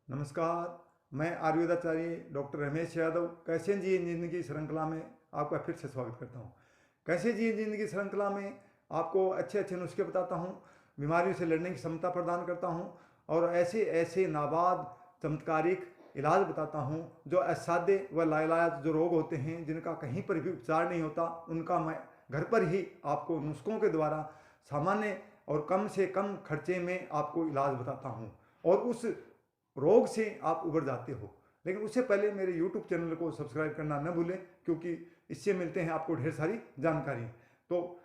नमस्कार, मैं आयुर्वेदाचार्य डॉक्टर रमेश यादव कैसे जिए जिंदगी श्रृंखला में आपका फिर से स्वागत करता हूँ। कैसे जिए जिंदगी श्रृंखला में आपको अच्छे अच्छे नुस्खे बताता हूँ, बीमारियों से लड़ने की क्षमता प्रदान करता हूँ और ऐसे ऐसे नाबाद चमत्कारिक इलाज बताता हूँ जो असाध्य व लाइलाज जो रोग होते हैं जिनका कहीं पर भी उपचार नहीं होता, उनका मैं घर पर ही आपको नुस्खों के द्वारा सामान्य और कम से कम खर्चे में आपको इलाज बताता हूँ और उस रोग से आप उबर जाते हो। लेकिन उससे पहले मेरे YouTube चैनल को सब्सक्राइब करना न भूलें, क्योंकि इससे मिलते हैं आपको ढेर सारी जानकारी। तो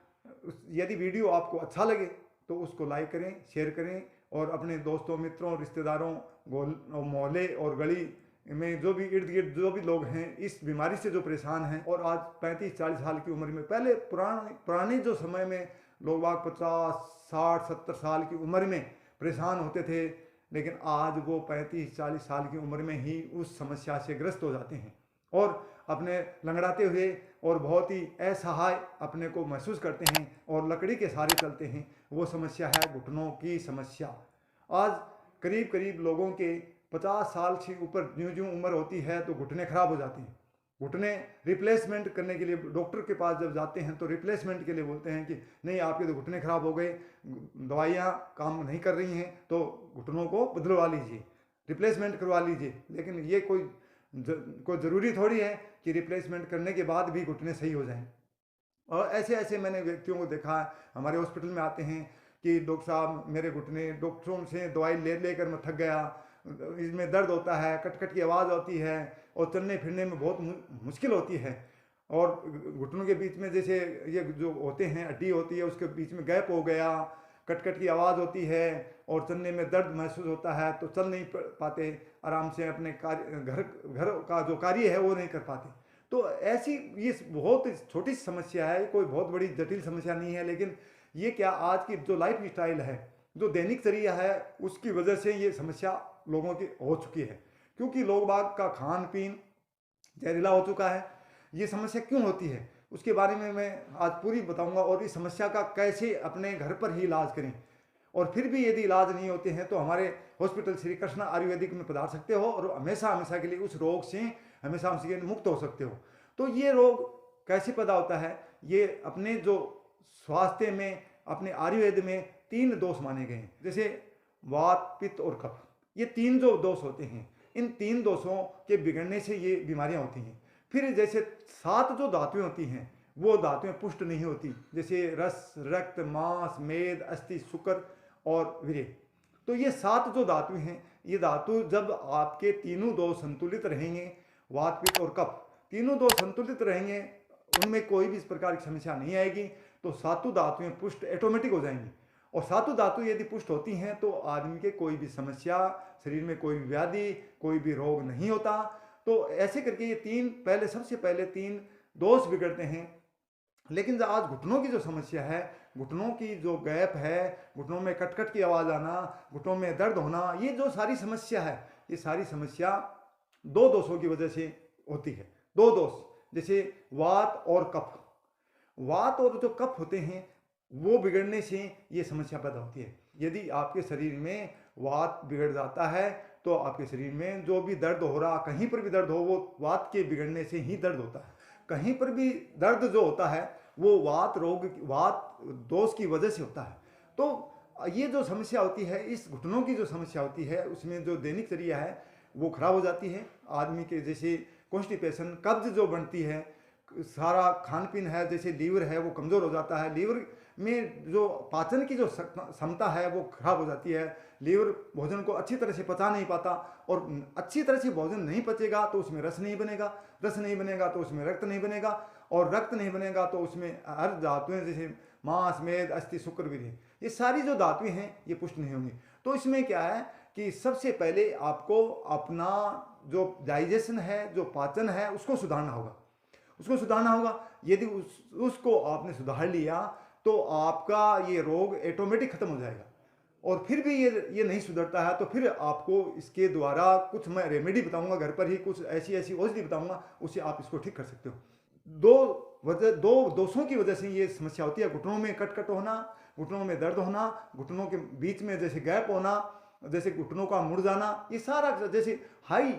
यदि वीडियो आपको अच्छा लगे तो उसको लाइक करें, शेयर करें और अपने दोस्तों, मित्रों, रिश्तेदारों, मोहल्ले और गली में जो भी इर्द गिर्द जो भी लोग हैं इस बीमारी से जो परेशान हैं और आज 35-40 साल की उम्र में, पहले पुराने जो समय में लोग 50-60-70 साल की उम्र में परेशान होते थे, लेकिन आज वो 35-40 साल की उम्र में ही उस समस्या से ग्रस्त हो जाते हैं और अपने लंगड़ाते हुए और बहुत ही असहाय अपने को महसूस करते हैं और लकड़ी के सहारे चलते हैं। वो समस्या है घुटनों की समस्या। आज करीब करीब लोगों के 50 साल से ऊपर ज्यों ज्यों उम्र होती है तो घुटने खराब हो जाती हैं। घुटने रिप्लेसमेंट करने के लिए डॉक्टर के पास जब जाते हैं तो रिप्लेसमेंट के लिए बोलते हैं कि नहीं, आपके तो घुटने खराब हो गए, दवाइयाँ काम नहीं कर रही हैं, तो घुटनों को बदलवा लीजिए, रिप्लेसमेंट करवा लीजिए। लेकिन ये कोई ज़रूरी थोड़ी है कि रिप्लेसमेंट करने के बाद भी घुटने सही हो जाएं। और ऐसे ऐसे मैंने व्यक्तियों को देखा है, हमारे हॉस्पिटल में आते हैं कि डॉक्टर साहब मेरे घुटने, डॉक्टरों से दवाई ले लेकर मैं थक गया, इसमें दर्द होता है, कट कट की आवाज़ होती है और चलने फिरने में बहुत मुश्किल होती है। और घुटनों के बीच में जैसे ये जो होते हैं हड्डी होती है उसके बीच में गैप हो गया, कट कट की आवाज़ होती है और चलने में दर्द महसूस होता है, तो चल नहीं पाते आराम से, अपने कार्य घर का जो कार्य है वो नहीं कर पाते। तो ऐसी ये बहुत छोटी समस्या है, कोई बहुत बड़ी जटिल समस्या नहीं है, लेकिन ये क्या आज की जो लाइफ स्टाइल है, जो दैनिक चर्या है, उसकी वजह से ये समस्या लोगों की हो चुकी है। क्योंकि लोग बाग का खान पीन जहरीला हो चुका है। ये समस्या क्यों होती है उसके बारे में मैं आज पूरी बताऊंगा और इस समस्या का कैसे अपने घर पर ही इलाज करें। और फिर भी यदि इलाज नहीं होते हैं तो हमारे हॉस्पिटल श्री कृष्णा आयुर्वेदिक में पधार सकते हो और हमेशा हमेशा के लिए उस रोग से हमेशा हमेशा के लिए मुक्त हो सकते हो। तो ये रोग कैसे पैदा होता है? ये अपने जो स्वास्थ्य में, अपने आयुर्वेद में 3 दोष माने गए हैं, जैसे वात, पित्त और कफ। ये 3 जो दोष होते हैं, इन 3 दोषों के बिगड़ने से ये बीमारियां होती हैं। फिर जैसे 7 जो धातुएं होती हैं वो धातुएं पुष्ट नहीं होती, जैसे रस, रक्त, मांस, मेद, अस्थि, शुक्र और वीर्य। तो ये 7 जो धातु हैं, ये धातु जब आपके तीनों दोष संतुलित रहेंगे, वात, पित्त और कफ तीनों दोष संतुलित रहेंगे, उनमें कोई भी इस प्रकार की समस्या नहीं आएगी, तो 7 धातुएं पुष्ट ऑटोमेटिक हो जाएंगी। और 7 धातु यदि पुष्ट होती हैं तो आदमी के कोई भी समस्या, शरीर में कोई भी व्याधि, कोई भी रोग नहीं होता। तो ऐसे करके ये 3 सबसे पहले 3 दोष बिगड़ते हैं। लेकिन जो आज घुटनों की जो समस्या है, घुटनों की जो गैप है, घुटनों में कट-कट की आवाज़ आना, घुटनों में दर्द होना, ये जो सारी समस्या है, ये सारी समस्या 2 दोषों की वजह से होती है। 2 दोष, जैसे वात और कफ। वात और जो कफ होते हैं वो बिगड़ने से ये समस्या पैदा होती है। यदि आपके शरीर में वात बिगड़ जाता है तो आपके शरीर में जो भी दर्द हो रहा, कहीं पर भी दर्द हो, वो वात के बिगड़ने से ही दर्द होता है। कहीं पर भी दर्द जो होता है वो वात दोष की वजह से होता है। तो ये जो समस्या होती है, इस घुटनों की जो समस्या होती है, उसमें जो दैनिक चर्या है वो खराब हो जाती है। आदमी के जैसे कॉन्स्टिपेशन, कब्ज जो बनती है, सारा खान पीन है, जैसे लीवर है वो कमज़ोर हो जाता है, लीवर में जो पाचन की जो क्षमता है वो खराब हो जाती है। लीवर भोजन को अच्छी तरह से पचा नहीं पाता और अच्छी तरह से भोजन नहीं पचेगा तो उसमें रस नहीं बनेगा, रस नहीं बनेगा तो उसमें रक्त नहीं बनेगा और रक्त नहीं बनेगा तो उसमें हर धातुएं जैसे मांस, मेद, अस्थि, शुक्र, वीर्य, ये सारी जो धातुएं हैं ये पुष्ट नहीं होंगी। तो इसमें क्या है कि सबसे पहले आपको अपना जो डाइजेशन है, जो पाचन है, उसको सुधारना होगा, उसको सुधारना होगा। यदि उसको आपने सुधार लिया तो आपका ये रोग ऑटोमेटिक खत्म हो जाएगा। और फिर भी ये नहीं सुधरता है तो फिर आपको इसके द्वारा कुछ मैं रेमेडी बताऊंगा, घर पर ही कुछ ऐसी ऐसी औषधि बताऊंगा, उससे आप इसको ठीक कर सकते हो। 2 दोषों की वजह से ये समस्या होती है। घुटनों में कट कट होना, घुटनों में दर्द होना, घुटनों के बीच में जैसे गैप होना, जैसे घुटनों का मुड़ जाना, ये सारा जैसे हाई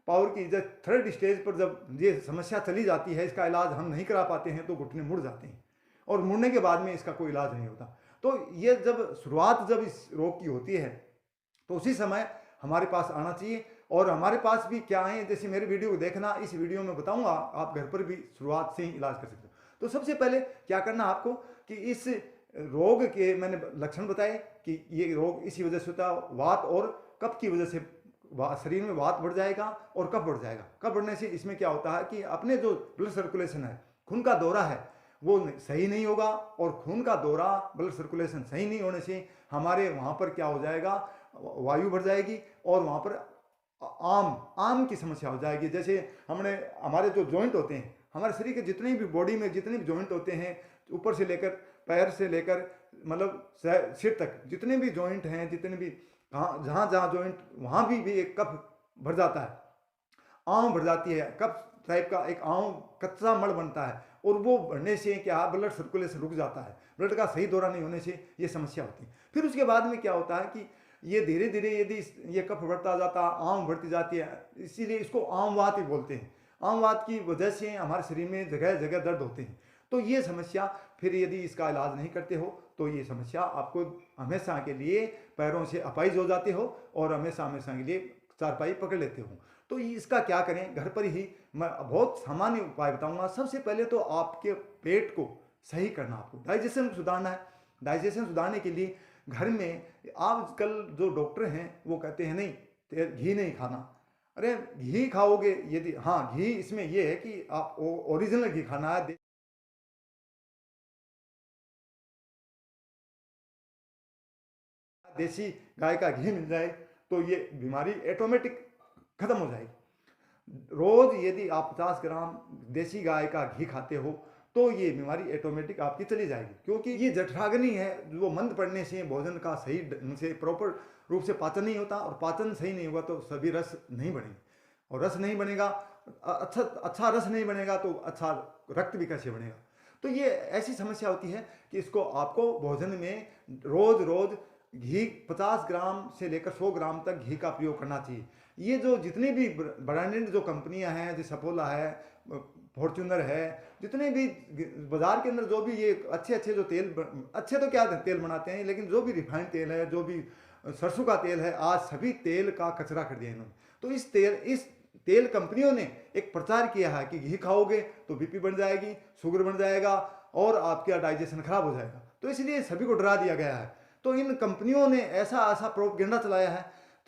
पावर की जब थर्ड स्टेज पर जब ये समस्या चली जाती है, इसका इलाज हम नहीं करा पाते हैं तो घुटने मुड़ जाते हैं और मुड़ने के बाद में इसका कोई इलाज नहीं होता। तो ये जब शुरुआत जब इस रोग की होती है तो उसी समय हमारे पास आना चाहिए। और हमारे पास भी क्या है, जैसे मेरे वीडियो को देखना, इस वीडियो में बताऊंगा, आप घर पर भी शुरुआत से ही इलाज कर सकते हो। तो सबसे पहले क्या करना आपको कि इस रोग के मैंने लक्षण बताए कि ये रोग इसी वजह से होता है, वात और कफ की वजह से शरीर में वात बढ़ जाएगा और कफ बढ़ जाएगा। कफ बढ़ने से इसमें क्या होता है कि अपने जो ब्लड सर्कुलेशन है, खून का दौरा है, वो सही नहीं होगा और खून का दौरा ब्लड सर्कुलेशन सही नहीं होने से हमारे वहाँ पर क्या हो जाएगा, वायु बढ़ जाएगी और वहाँ पर आम की समस्या हो जाएगी। जैसे हमारे जो जॉइंट होते हैं, हमारे शरीर के जितने भी बॉडी में जितने भी जॉइंट होते हैं, ऊपर से लेकर पैर से लेकर मतलब सिर तक जितने भी जॉइंट हैं, जितने भी जहाँ जहाँ जॉइंट वहाँ भी एक कफ भर जाता है, आम भर जाती है, कफ टाइप का एक आम कच्चा मड़ बनता है और वो बढ़ने से क्या ब्लड सर्कुलेशन रुक जाता है, ब्लड का सही दौरा नहीं होने से ये समस्या होती है। फिर उसके बाद में क्या होता है कि ये धीरे धीरे यदि ये कफ बढ़ता जाता है, आम बढ़ती जाती है, इसीलिए इसको आमवात ही बोलते हैं। आमवात की वजह से हमारे शरीर में जगह जगह दर्द होते हैं। तो ये समस्या फिर यदि इसका इलाज नहीं करते हो तो ये समस्या आपको हमेशा के लिए पैरों से अपाइज हो जाते हो और हमेशा हमेशा के लिए चारपाई पकड़ लेते हो। तो इसका क्या करें, घर पर ही मैं बहुत सामान्य उपाय बताऊंगा। सबसे पहले तो आपके पेट को सही करना, आपको डाइजेशन सुधारना है। डाइजेशन सुधारने के लिए घर में आजकल जो डॉक्टर हैं वो कहते हैं नहीं घी नहीं खाना। अरे घी खाओगे यदि, हाँ घी इसमें ये है कि आप ओरिजिनल घी खाना है, देसी गाय का घी मिल जाए तो ये बीमारी ऑटोमेटिक खत्म हो जाएगी। रोज यदि आप 50 ग्राम देसी गाय का घी खाते हो तो ये बीमारी ऑटोमेटिक आपकी चली जाएगी, क्योंकि ये जठराग्नि है, वो मंद पड़ने से भोजन का सही ढंग से प्रॉपर रूप से पाचन नहीं होता और पाचन सही नहीं होगा तो सभी रस नहीं बनेंगे और रस नहीं बनेगा, अच्छा रस नहीं बनेगा तो अच्छा रक्त भी कैसे बनेगा। तो ये ऐसी समस्या होती है कि इसको आपको भोजन में रोज रोज घी 50 ग्राम से लेकर 100 ग्राम तक घी का प्रयोग करना चाहिए। ये जो जितनी भी ब्रांडेड जो कंपनियां हैं, जैसे सफोला है, फॉर्च्यूनर है, जितने भी बाजार के अंदर जो भी ये अच्छे अच्छे जो तेल, अच्छे तो क्या तेल बनाते हैं, लेकिन जो भी रिफाइंड तेल है, जो भी सरसों का तेल है, आज सभी तेल का कचरा कर दिया इन्होंने। तो इस तेल कंपनियों ने एक प्रचार किया है कि घी खाओगे तो बीपी बढ़ जाएगी, शुगर बढ़ जाएगा और आपका डाइजेशन खराब हो जाएगा। तो इसलिए सभी को डरा दिया गया है। तो इन कंपनियों ने ऐसा प्रोपेगेंडा चलाया है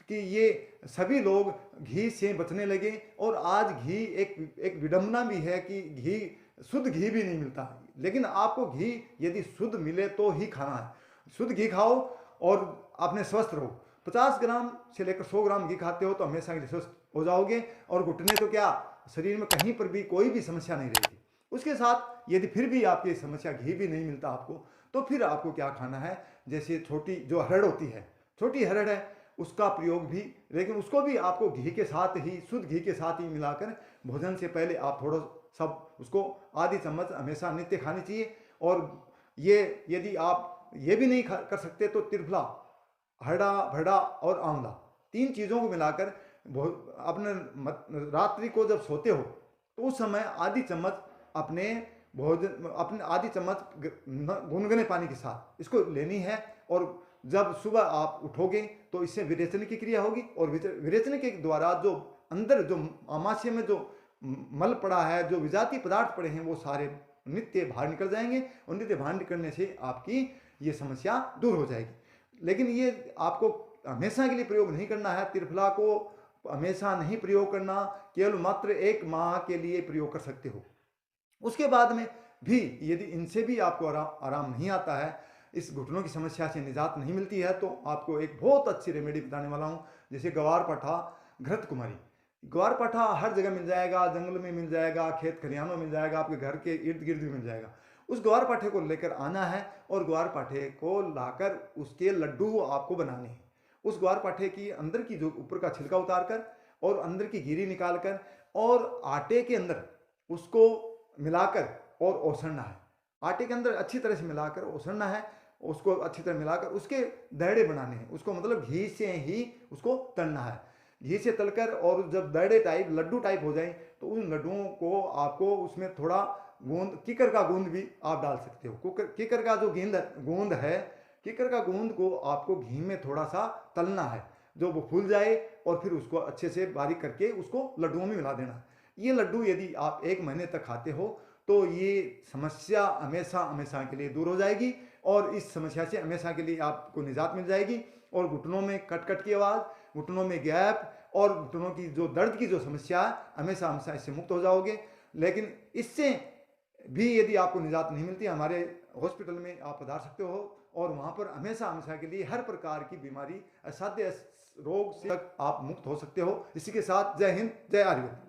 कि ये सभी लोग घी से बचने लगे। और आज घी एक विडंबना भी है कि घी शुद्ध घी भी नहीं मिलता, लेकिन आपको घी यदि शुद्ध मिले तो ही खाना है। शुद्ध घी खाओ और अपने स्वस्थ रहो। 50 ग्राम से लेकर 100 ग्राम घी खाते हो तो हमेशा के लिए स्वस्थ हो जाओगे और घुटने तो क्या, शरीर में कहीं पर भी कोई भी समस्या नहीं रहेगी। उसके साथ यदि फिर भी आपकी समस्या घी भी नहीं मिलता आपको, तो फिर आपको क्या खाना है, जैसे छोटी जो हरड़ होती है, छोटी हरड़ है, उसका प्रयोग भी, लेकिन उसको भी आपको घी के साथ ही, शुद्ध घी के साथ ही मिलाकर भोजन से पहले आप थोड़ा सब उसको आधी चम्मच हमेशा नित्य खानी चाहिए। और ये यदि आप ये भी नहीं कर सकते तो त्रिफला, हरड़ा, भरड़ा और आंवला, 3 चीज़ों को मिलाकर अपने रात्रि को जब सोते हो तो उस समय आधी चम्मच अपने आधी चम्मच गुनगुने पानी के साथ इसको लेनी है। और जब सुबह आप उठोगे तो इससे विरेचन की क्रिया होगी और विरेचन के द्वारा जो अंदर जो आमाशय में जो मल पड़ा है, जो विजातीय पदार्थ पड़े हैं, वो सारे नित्य बाहर निकल जाएंगे और नित्य बाहर निकलने से आपकी ये समस्या दूर हो जाएगी। लेकिन ये आपको हमेशा के लिए प्रयोग नहीं करना है। त्रिफला को हमेशा नहीं प्रयोग करना, केवल मात्र 1 माह के लिए प्रयोग कर सकते हो। उसके बाद में भी यदि इनसे भी आपको आराम नहीं आता है, इस घुटनों की समस्या से निजात नहीं मिलती है, तो आपको एक बहुत अच्छी रेमेडी बताने वाला हूँ, जैसे ग्वारपाठा, घृत कुमारी। ग्वारपाठा हर जगह मिल जाएगा, जंगल में मिल जाएगा, खेत खलिहानों में मिल जाएगा, आपके घर के इर्द गिर्द भी मिल जाएगा। उस ग्वारपाठे को लेकर आना है और ग्वारपाठे को लाकर उसके लड्डू आपको बनाने हैं। उस ग्वारपाठे की अंदर की जो ऊपर का छिलका उतार कर और अंदर की गिरी निकाल कर और आटे के अंदर उसको मिलाकर और ओसड़ना है। आटे के अंदर अच्छी तरह से मिलाकर ओसड़ना है उसको अच्छी तरह मिलाकर उसके दहड़े बनाने हैं। उसको मतलब घी से ही उसको तलना है। घी से तलकर और जब दहड़े टाइप लड्डू टाइप हो जाए तो उन लड्डुओं को आपको उसमें थोड़ा गोंद किकर का गोंद भी आप डाल सकते हो। किकर का जो गोंद है, किकर का गोंद को आपको घी में थोड़ा सा तलना है, जो वो फूल जाए और फिर उसको अच्छे से बारीक करके उसको लड्डुओं में मिला देना। ये लड्डू यदि आप 1 महीने तक खाते हो तो ये समस्या हमेशा हमेशा के लिए दूर हो जाएगी और इस समस्या से हमेशा के लिए आपको निजात मिल जाएगी। और घुटनों में कट कट की आवाज़, घुटनों में गैप और घुटनों की जो दर्द की जो समस्या है, हमेशा हमेशा इससे मुक्त हो जाओगे। लेकिन इससे भी यदि आपको निजात नहीं मिलती, हमारे हॉस्पिटल में आप पधार सकते हो और वहाँ पर हमेशा हमेशा के लिए हर प्रकार की बीमारी, असाध्य रोग से आप मुक्त हो सकते हो। इसी के साथ जय हिंद, जय आयुर्वेद।